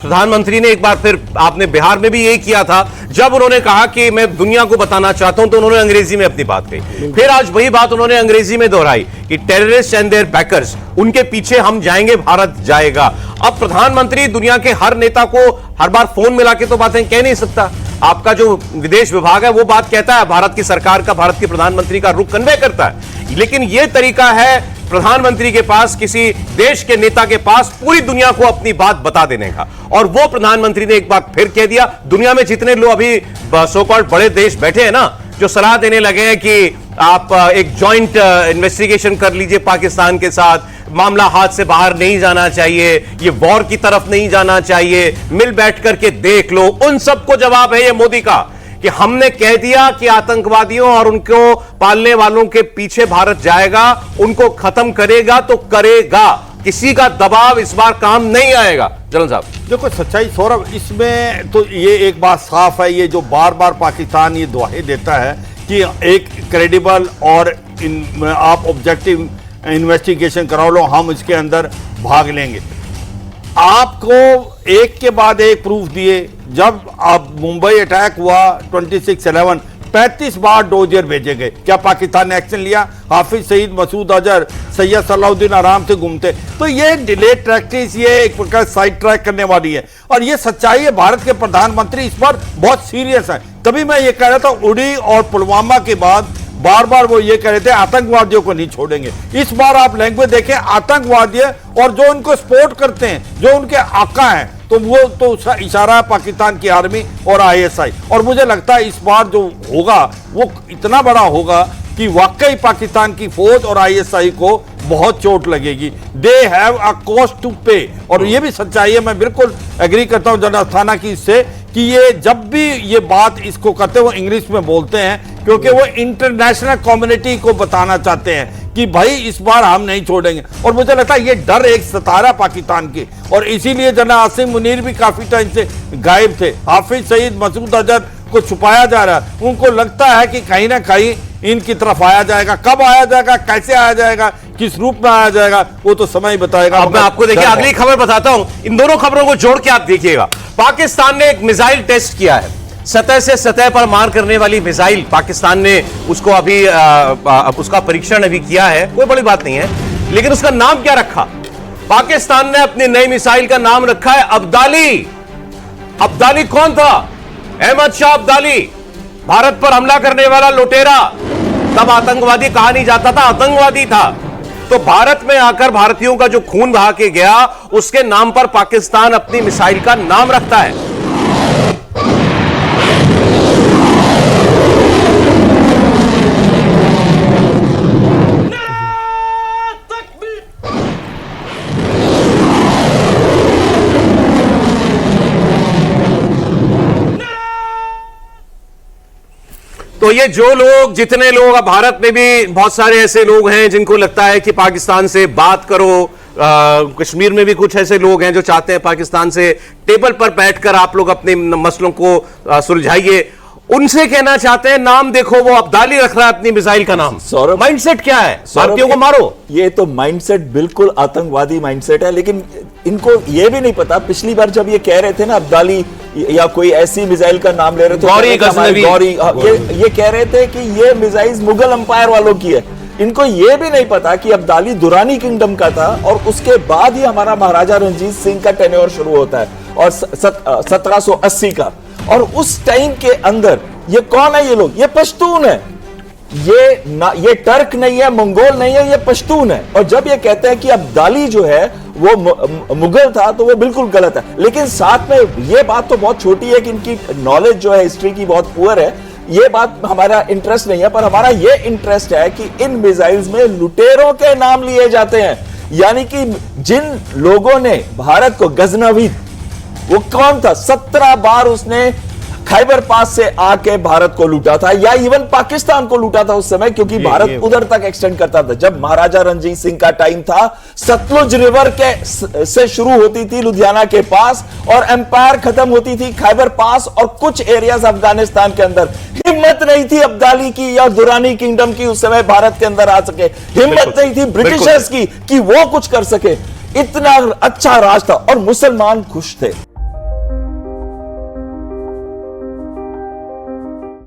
प्रधानमंत्री ने एक बार फिर, आपने बिहार में भी यही किया था, जब उन्होंने कहा कि मैं दुनिया को बताना चाहता हूं, तो उन्होंने अंग्रेजी में अपनी बात कही। फिर आज वही बात उन्होंने अंग्रेजी में दोहराई कि टेररिस्ट एंड देयर बैकर्स, उनके पीछे हम जाएंगे, भारत जाएगा। अब प्रधानमंत्री दुनिया के हर नेता को हर बार फोन मिला के तो बातें कह नहीं सकता। आपका जो विदेश विभाग है वो बात कहता है, भारत की सरकार का, भारत के प्रधानमंत्री का रुख कन्वे करता है, लेकिन यह तरीका है प्रधानमंत्री के पास, किसी देश के नेता के पास, पूरी दुनिया को अपनी बात बता देने का। और वो प्रधानमंत्री ने एक बार फिर कह दिया। दुनिया में जितने लोग अभी सो कॉल्ड बड़े देश बैठे हैं ना, जो सलाह देने लगे हैं कि आप एक जॉइंट इन्वेस्टिगेशन कर लीजिए पाकिस्तान के साथ, मामला हाथ से बाहर नहीं जाना चाहिए, ये वॉर की तरफ नहीं जाना चाहिए, मिल बैठ करके देख लो, उन सबको जवाब है ये मोदी का कि हमने कह दिया कि आतंकवादियों और उनको पालने वालों के पीछे भारत जाएगा, उनको खत्म करेगा तो करेगा, किसी का दबाव इस बार काम नहीं आएगा। जनरल साहब देखो, सच्चाई सौरभ, इसमें तो ये एक बात साफ है, ये जो बार बार पाकिस्तान ये दुहाई देता है कि एक क्रेडिबल और आप ऑब्जेक्टिव इन्वेस्टिगेशन कराओ लो, हम इसके अंदर भाग लेंगे। आपको एक के बाद एक प्रूफ दिए। जब अब मुंबई अटैक हुआ 26/11, 35 बार डोजियर भेजे गए, क्या पाकिस्तान ने एक्शन लिया? हाफिज सईद, मसूद अजहर, सैयद सलाउद्दीन आराम से घूमते। तो ये डिलेड प्रैक्टिस, ये एक प्रकार साइड ट्रैक करने वाली है। और ये सच्चाई है, भारत के प्रधानमंत्री इस पर बहुत सीरियस है। तभी मैं ये कह रहा था, उड़ी और पुलवामा के बाद बार बार वो ये कह रहे थे आतंकवादियों को नहीं छोड़ेंगे। इस बार आप लैंग्वेज देखें, आतंकवादी और जो उनको सपोर्ट करते हैं, जो उनके आका हैं, तो वो तो इशारा है पाकिस्तान की आर्मी और ISI। और मुझे लगता है इस बार जो होगा वो इतना बड़ा होगा कि वाकई पाकिस्तान की फौज और ISI को बहुत चोट लगेगी। They have a cost to pay. और ये भी सच्चाई है, मैं बिल्कुल एग्री करता हूं जनरल अस्थाना की इससे, कि ये जब भी ये बात इसको करते वो इंग्लिश में बोलते हैं, क्योंकि वो इंटरनेशनल कम्युनिटी को बताना चाहते हैं कि भाई इस बार हम नहीं छोड़ेंगे। और मुझे लगता है ये डर एक सतारा पाकिस्तान की, और इसीलिए जनरल आसिम मुनीर भी काफी टाइम से गायब थे। हाफिज सईद, मसूद अजहर को छुपाया जा रहा है। उनको लगता है कि कहीं ना कहीं इनकी तरफ आया जाएगा। कब आया जाएगा, कैसे आया जाएगा, किस रूप में आया जाएगा, वो तो समय ही बताएगा। अब मैं आपको देखिए अगली खबर बताता हूं, इन दोनों खबरों को जोड़ के आप देखिएगा। पाकिस्तान ने एक मिसाइल टेस्ट किया है, सतह से सतह पर मार करने वाली मिसाइल। पाकिस्तान ने उसको अभी उसका परीक्षण अभी किया है, कोई बड़ी बात नहीं है, लेकिन उसका नाम क्या रखा? पाकिस्तान ने अपनी नई मिसाइल का नाम रखा है अब्दाली। अब्दाली कौन था? अहमद शाह अब्दाली, भारत पर हमला करने वाला लुटेरा। तब आतंकवादी कहा नहीं जाता था, आतंकवादी था। तो भारत में आकर भारतीयों का जो खून बहा के गया, उसके नाम पर पाकिस्तान अपनी मिसाइल का नाम रखता है। तो ये जो लोग, जितने लोग, अब भारत में भी बहुत सारे ऐसे लोग हैं जिनको लगता है कि पाकिस्तान से बात करो, कश्मीर में भी कुछ ऐसे लोग हैं जो चाहते हैं पाकिस्तान से टेबल पर बैठकर आप लोग अपने मसलों को सुलझाइए। उनसे कहना चाहते हैं, नाम देखो, वो अब्दाली रख रहा है अपनी मिसाइल का नाम। माइंडसेट क्या है? भारतीयों को मारो। ये तो माइंडसेट बिल्कुल आतंकवादी माइंडसेट है। लेकिन इनको ये भी नहीं पता, पिछली बार जब ये कह रहे थे ना अब्दाली या कोई ऐसी मिसाइल का नाम ले रहे थे, गौरी, ये कह रहे थे कि ये मिसाइल मुगल अंपायर वालों की है। इनको ये भी नहीं पता कि अब्दाली दुरानी किंगडम का था, और उसके बाद ही हमारा महाराजा रंजीत सिंह का टेन्योर शुरू होता है, और 1780 का। और उस टाइम के अंदर ये कौन है? ये लोग, ये पश्तून है। ये टर्क नहीं है, मंगोल नहीं है, ये पश्तून है। और जब ये कहते हैं कि अब्दाली जो है वो मुगल था, तो वो बिल्कुल गलत है। लेकिन साथ में ये बात तो बहुत छोटी है कि इनकी नॉलेज जो है हिस्ट्री की बहुत पुअर है। ये बात हमारा इंटरेस्ट नहीं है, पर हमारा ये इंटरेस्ट है कि इन मिसाइल्स में लुटेरों के नाम लिए जाते हैं। यानी कि जिन लोगों ने भारत को, गजनवी, वो कौन था? 17 बार उसने खैबर पास से आके भारत को लूटा था, या इवन पाकिस्तान को लूटा था उस समय, क्योंकि भारत उधर तक एक्सटेंड करता था। जब महाराजा रंजीत सिंह का टाइम था, सतलुज रिवर के से शुरू होती थी लुधियाना के पास, और एम्पायर खत्म होती थी खैबर पास और कुछ एरियाज अफगानिस्तान के अंदर। हिम्मत नहीं थी अब्दाली की या दुरानी किंगडम की उस समय भारत के अंदर आ सके। हिम्मत नहीं थी ब्रिटिशर्स की कि वो कुछ कर सके। इतना अच्छा राज था, और मुसलमान खुश थे।